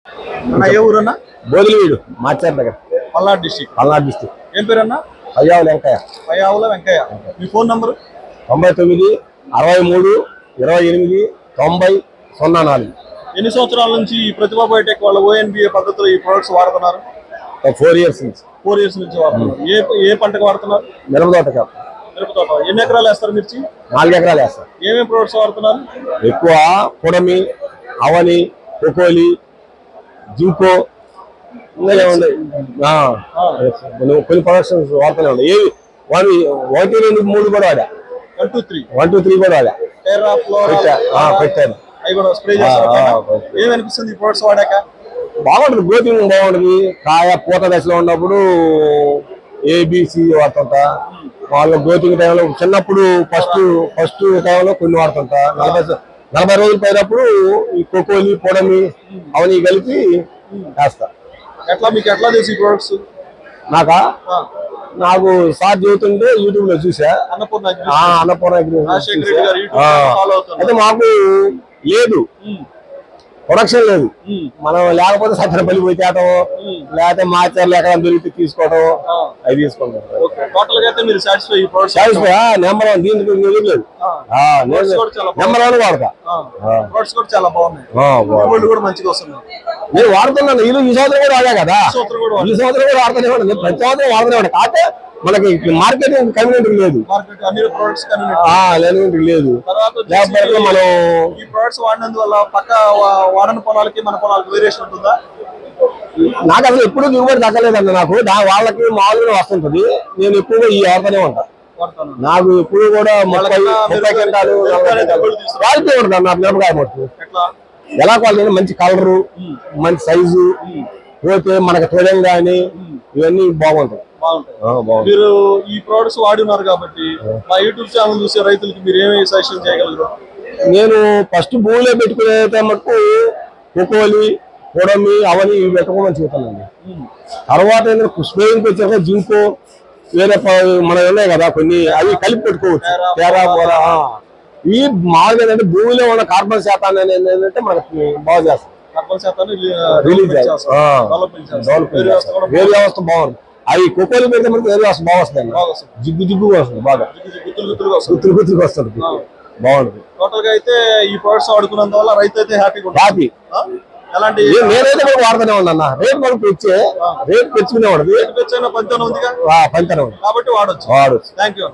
ఏ ఊరన్నా? బోదిలివీడు మార్చారు దగ్గర, Palnadu district. Palnadu district. ఏం పేరన్నా? అయ్యావుల వెంకయ్య. అయ్యావుల వెంకయ్య. మీ ఫోన్ నంబరు? 99 63 28 90 04. ఎన్ని సంవత్సరాల నుంచి ఈ ప్రతిభా బయోటెక్ వాళ్ళ ONBA పద్ధతిలో ఈ ప్రొడక్ట్స్ వాడుతున్నారు? 4 years నుంచి. 4 years నుంచి వాడుతున్నారు. ఏ పంటకు వాడుతున్నారు? మిరప తోట. మిరప తోట. ఎన్ని ఎకరాలు వేస్తారు మిర్చి? 4 ఎకరాలు వేస్తారు. ఏమేమి ప్రొడక్ట్స్ వాడుతున్నారు? ఎక్కువ పొడమి, అవని, కోకోలి, జింకో, కొన్ని ప్రొడక్షన్స్ వాడుతూనే ఉన్నాయి. ఏవి 1, 2, 3 కూడా వాడా. 1, 2, 3 కూడా వాడా. పెట్టాను. అవి కూడా స్ప్రే చేస్తారు. ఏమనిపిస్తుంది ఈ ప్రొడక్ట్స్ వాడాక? బాగుంటుంది, గ్రోతింగ్ బాగుంటుంది. కాయ పూత దశలో ఉన్నప్పుడు ABC వాడుతుంటా. వాళ్ళ గ్రోతింగ్ టైంలో చిన్నప్పుడు ఫస్ట్ టైంలో కొన్ని వాడుతుంటా. 40 రోజులు పోయినప్పుడు ఈ కోకోలి, పొడమి, అవన్నీ కలిపి వేస్తా. మీకు ఎట్లా తెలిసి ప్రొడక్ట్స్? నాకు సార్ చెబుతుంటే యూట్యూబ్ లో చూసా. అన్నపూర్ణ అయితే మాకు లేదు, ప్రొడక్షన్ లేదు. మనం లేకపోతే సత్తెనపల్లి పోయి తేటం, లేకపోతే మాచర్లు ఎక్కడ దొరికి తీసుకోవడం, అవి తీసుకుంటాం. నెంబర్ 1 దీనికి లేదు. నెంబర్ 1 వాడతా. నేను వాడుతున్నాను. ఈ సంవత్సరం కూడా వాడా కదా, ఈ సంవత్సరం కూడా వాడుతూనే ఉంటాను. ప్రతి సంవత్సరం వాడుతూనే ఉంటాను. కాకపోతే మనకి మార్కెటింగ్ కమ్యూనిటీ లేదు, లేదు. మనం ఈ ప్రొడక్ట్స్ వాడినందువల్ల పక్క వాడని పొలాలకి మన పొలాలకు వేరియేషన్ ఉంటుందా? నాకు అసలు ఎప్పుడు దిగుబడి తగ్గలేదండి. నాకు వాళ్ళకి మామూలుగా వస్తుంటది. నేను ఎక్కువగా ఈ వాడుతూనే ఉంటాను. నాకు ఎప్పుడు కూడా 30 క్వింటాలు క్వాలిటీ ఉంటుంది నా మిరపకాయ మొత్తం. ఎలా క్వాలిటీ? మంచి కలరు, మంచి సైజు, పోతే మనకు తొడం గానీ ఇవన్నీ బాగుంటాయి. మీరు ఈ ప్రొడక్ట్స్ వాడినారు కాబట్టి మా యూట్యూబ్ ఛానల్ చూసే రైతులకి మీరు ఏమేమి సజెషన్ చేయగలరు? నేను ఫస్ట్ భూమిలో పెట్టుకునే మటుకు కోకోలి, పొడమి, అవని ఇవి పెట్టుకోమని చెప్తానండి. తర్వాత స్ప్రేయింగ్కి వచ్చాక జింకో, వేరే మనం ఉన్నాయి కదా కొన్ని, అవి కలిపి పెట్టుకోవచ్చు. ఈ మామూలుగా ఏంటంటే భూమిలో ఉన్న కార్బన్ శాతాన్ని ఏంటంటే మనకు బాగా చేస్తాం, రిలీజ్ వేరు వ్యవస్థ బాగుంది. అవి కోకోలి పెడితే మనకి వేరు వ్యవస్థ బాగా వస్తుంది, జిగ్గుగా వస్తుంది, బాగా గుత్తులు వస్తుంది, బాగుంటుంది. టోటల్ గా అయితే ఈ ప్రొడక్ట్స్ వాడుకున్నంత వల్ల రైతు అయితే హ్యాపీ. ఎలాంటి నేనైతే మనకు వాడుతూనే ఉన్నా. రేట్ మనకు రేట్ పెంచుకునేవాడు, పంతనం ఉంది కాబట్టి వాడచ్చు. వాడచ్చు. Thank you.